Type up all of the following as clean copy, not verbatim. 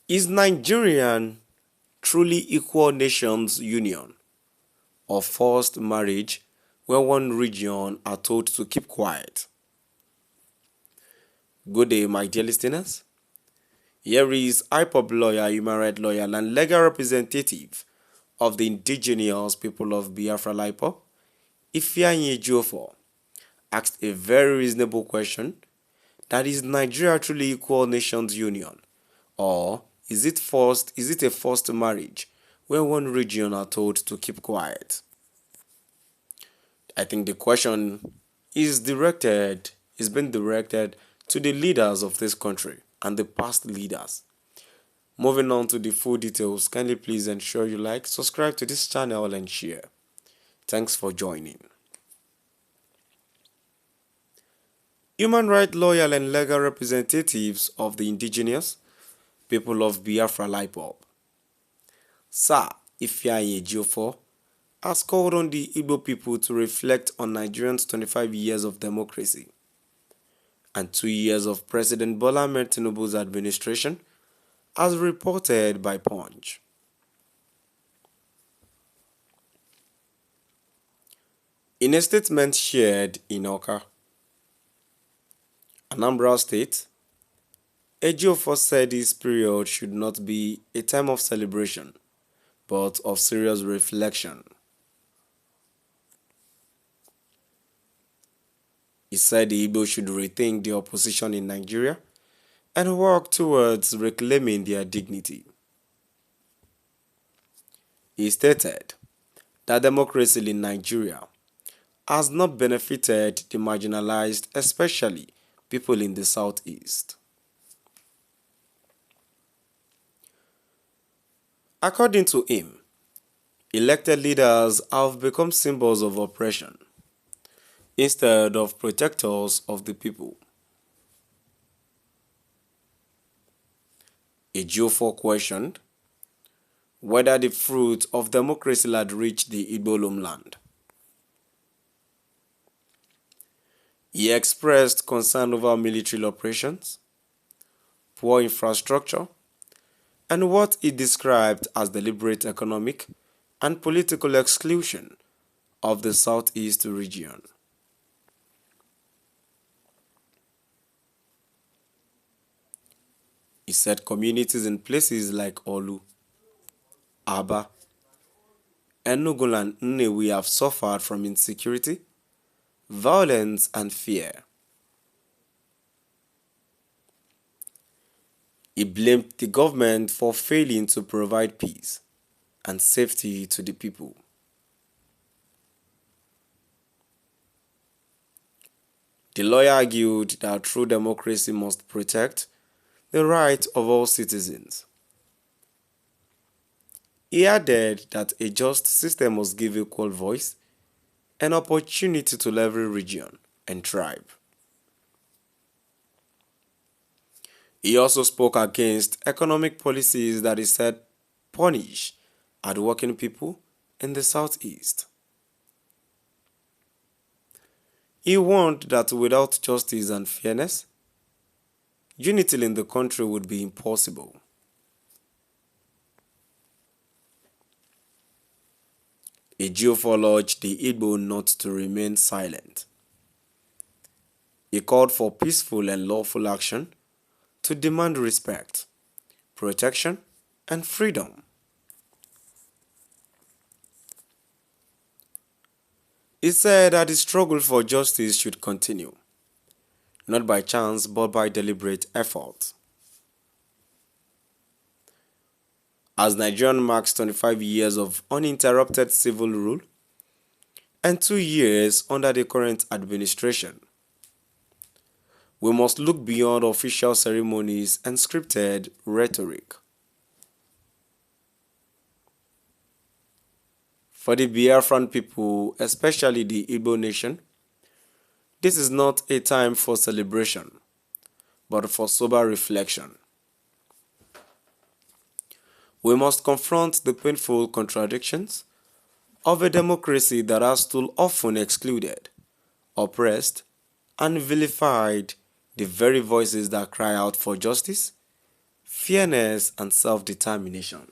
Is Nigerian truly equal nations union or forced marriage where one region are told to keep quiet? Good day, my dear listeners. Here is IPOB lawyer, human rights lawyer, and legal representative of the indigenous people of Biafra IPOB, Ifeanyi Ejiofor, asked a very reasonable question: that is Nigeria truly equal nations union, or is it a forced marriage where one region are told to keep quiet? I think the question is being directed to the leaders of this country and the past leaders. Moving on to the full details, kindly please ensure you like, subscribe to this channel and share. Thanks for joining. Human rights lawyer and legal representatives of the indigenous people of Biafra IPOB, Sir Ifeanyi Ejiofor, has called on the Igbo people to reflect on Nigeria's 25 years of democracy and 2 years of President Bola Ahmed Tinubu's administration, as reported by Punch. In a statement shared in Awka, Anambra State, Ejiofor said this period should not be a time of celebration, but of serious reflection. He said the Igbo should rethink the opposition in Nigeria and work towards reclaiming their dignity. He stated that democracy in Nigeria has not benefited the marginalized, especially people in the southeast. According to him, elected leaders have become symbols of oppression instead of protectors of the people. Ejiofor questioned whether the fruit of democracy had reached the Igbo homeland. He expressed concern over military operations, poor infrastructure, and what he described as deliberate economic and political exclusion of the southeast region. He said communities in places like Olu, Aba, Enugu and Nnewi have suffered from insecurity, violence and fear. He blamed the government for failing to provide peace and safety to the people. The lawyer argued that true democracy must protect the rights of all citizens. He added that a just system must give equal voice and opportunity to every region and tribe. He also spoke against economic policies that he said punish hardworking people in the southeast. He warned that without justice and fairness, unity in the country would be impossible. Ejiofor urged the Igbo not to remain silent. He called for peaceful and lawful action to demand respect, protection, and freedom. He said that the struggle for justice should continue, not by chance but by deliberate effort. As Nigeria marks 25 years of uninterrupted civil rule and 2 years under the current administration, we must look beyond official ceremonies and scripted rhetoric. For the Biafran people, especially the Igbo nation, this is not a time for celebration, but for sober reflection. We must confront the painful contradictions of a democracy that has too often excluded, oppressed, and vilified the very voices that cry out for justice fairness, and self-determination.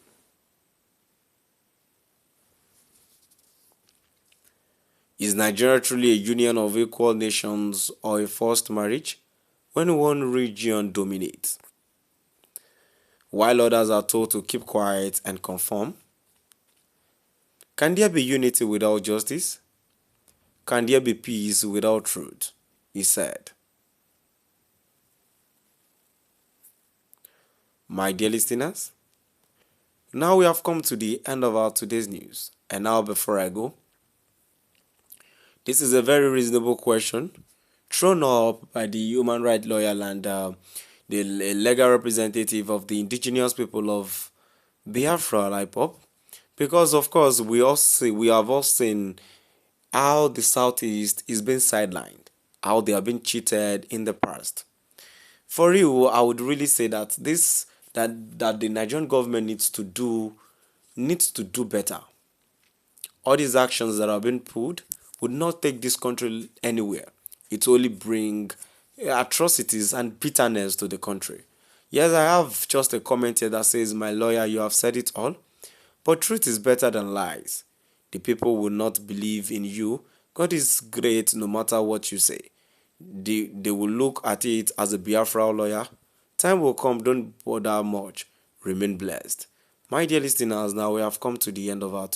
Is Nigeria truly a union of equal nations or a forced marriage when one region dominates, while others are told to keep quiet and conform? Can there be unity without justice? Can there be peace without truth? He said. My dear listeners, now we have come to the end of our today's news. And now, before I go, this is a very reasonable question thrown up by the human rights lawyer and the legal representative of the indigenous people of Biafra, IPOP, because of course we have all seen how the Southeast is being sidelined, how they have been cheated in the past. For you, I would really say that that the Nigerian government needs to do better. All these actions that have been pulled would not take this country anywhere. It will only bring atrocities and bitterness to the country. Yes, I have just a comment here that says, my lawyer, you have said it all. But truth is better than lies. The people will not believe in you. God is great no matter what you say. They will look at it as a Biafra lawyer. Time will come, don't bother much. Remain blessed. My dear listeners, now we have come to the end of our